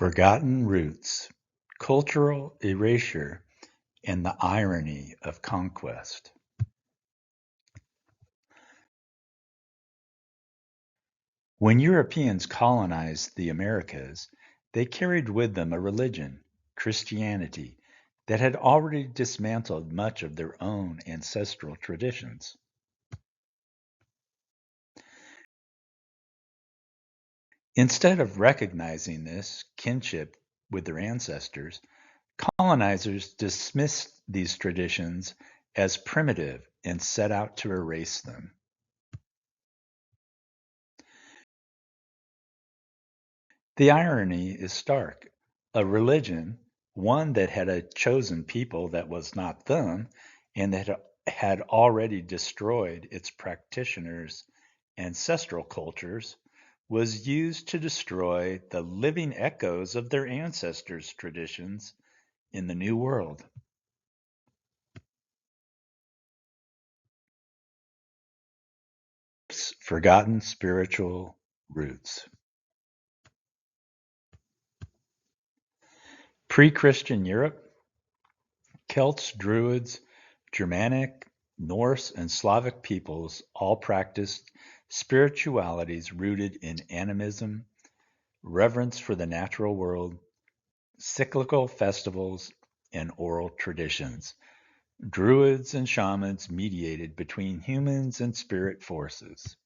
Forgotten roots, cultural erasure, and the irony of conquest. When Europeans colonized the Americas, they carried with them a religion, Christianity, that had already dismantled much of their own ancestral traditions. Instead of recognizing this kinship with their ancestors, colonizers dismissed these traditions as primitive and set out to erase them. The irony is stark. A religion, one that had a chosen people that was not them, and that had already destroyed its practitioners' ancestral cultures, was used to destroy the living echoes of their ancestors' traditions in the New World. Forgotten spiritual roots. Pre-Christian Europe, Celts, Druids, Germanic, Norse, and Slavic peoples all practiced spiritualities rooted in animism, reverence for the natural world, cyclical festivals, and oral traditions. Druids and shamans mediated between humans and spirit forces.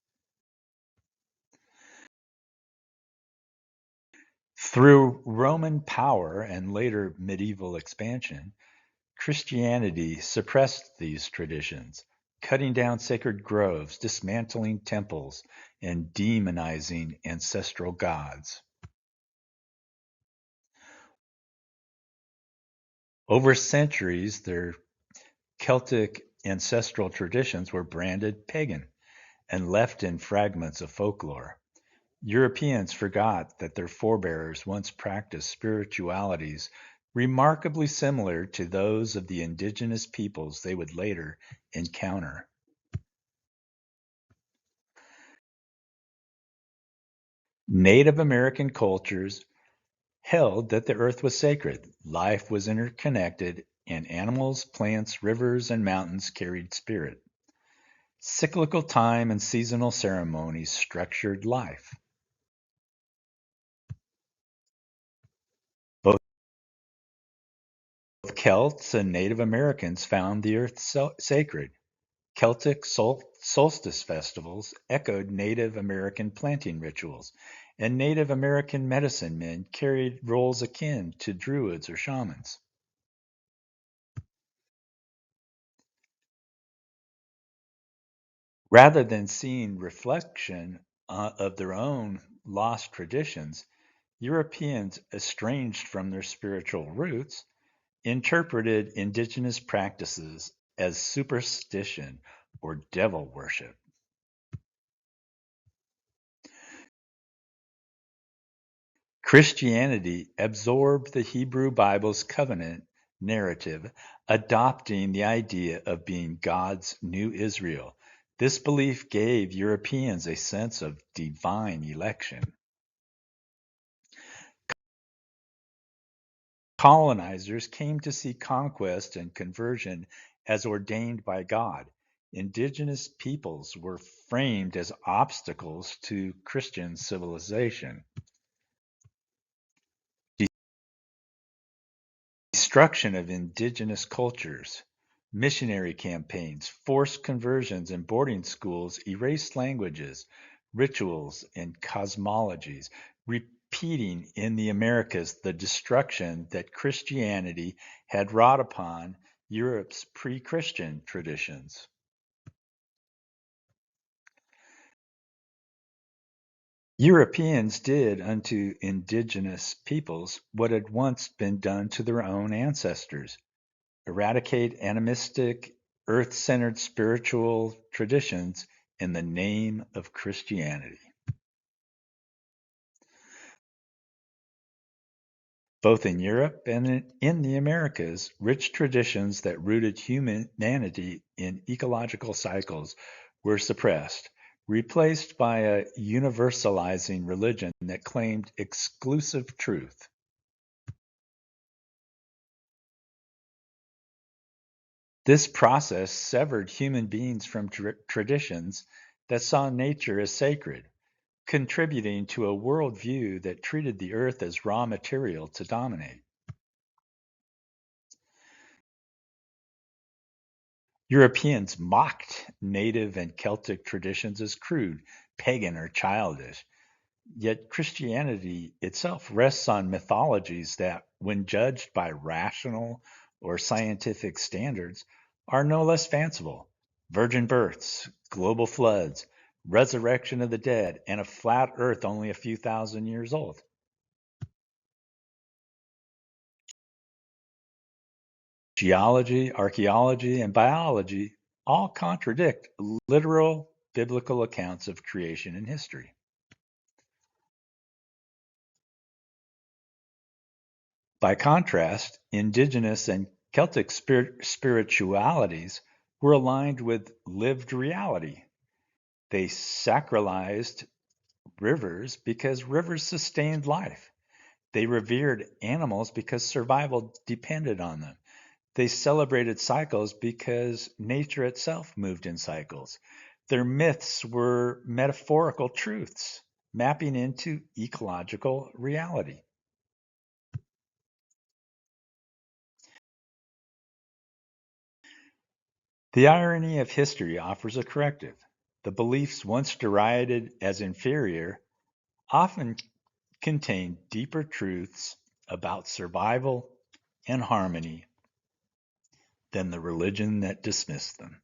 Through Roman power and later medieval expansion, Christianity suppressed these traditions, cutting down sacred groves, dismantling temples, and demonizing ancestral gods. Over centuries, their Celtic ancestral traditions were branded pagan and left in fragments of folklore. Europeans forgot that their forebears once practiced spiritualities remarkably similar to those of the indigenous peoples they would later encounter. Native American cultures held that the earth was sacred, life was interconnected, and animals, plants, rivers, and mountains carried spirit. Cyclical time and seasonal ceremonies structured life. Both Celts and Native Americans found the earth sacred. Celtic solstice festivals echoed Native American planting rituals, and Native American medicine men carried roles akin to druids or shamans. Rather than seeing reflection of their own lost traditions, Europeans, estranged from their spiritual roots, interpreted indigenous practices as superstition or devil worship. Christianity absorbed the Hebrew Bible's covenant narrative, adopting the idea of being God's new Israel. This belief gave Europeans a sense of divine election. Colonizers came to see conquest and conversion as ordained by God. Indigenous peoples were framed as obstacles to Christian civilization. Destruction of indigenous cultures, missionary campaigns, forced conversions, and boarding schools erased languages, rituals, and cosmologies, repeating in the Americas the destruction that Christianity had wrought upon Europe's pre-Christian traditions. Europeans did unto indigenous peoples what had once been done to their own ancestors: eradicate animistic, earth centered spiritual traditions in the name of Christianity. Both in Europe and in the Americas, rich traditions that rooted humanity in ecological cycles were suppressed, replaced by a universalizing religion that claimed exclusive truth. This process severed human beings from traditions that saw nature as sacred, contributing to a worldview that treated the earth as raw material to dominate. Europeans mocked native and Celtic traditions as crude, pagan, or childish. Yet Christianity itself rests on mythologies that, when judged by rational or scientific standards, are no less fanciful. Virgin births, global floods, resurrection of the dead, and a flat earth only a few thousand years old. Geology, archaeology, and biology all contradict literal biblical accounts of creation and history. By contrast, indigenous and Celtic spiritualities were aligned with lived reality. They sacralized rivers because rivers sustained life. They revered animals because survival depended on them. They celebrated cycles because nature itself moved in cycles. Their myths were metaphorical truths, mapping into ecological reality. The irony of history offers a corrective. The beliefs once derided as inferior often contain deeper truths about survival and harmony than the religion that dismissed them.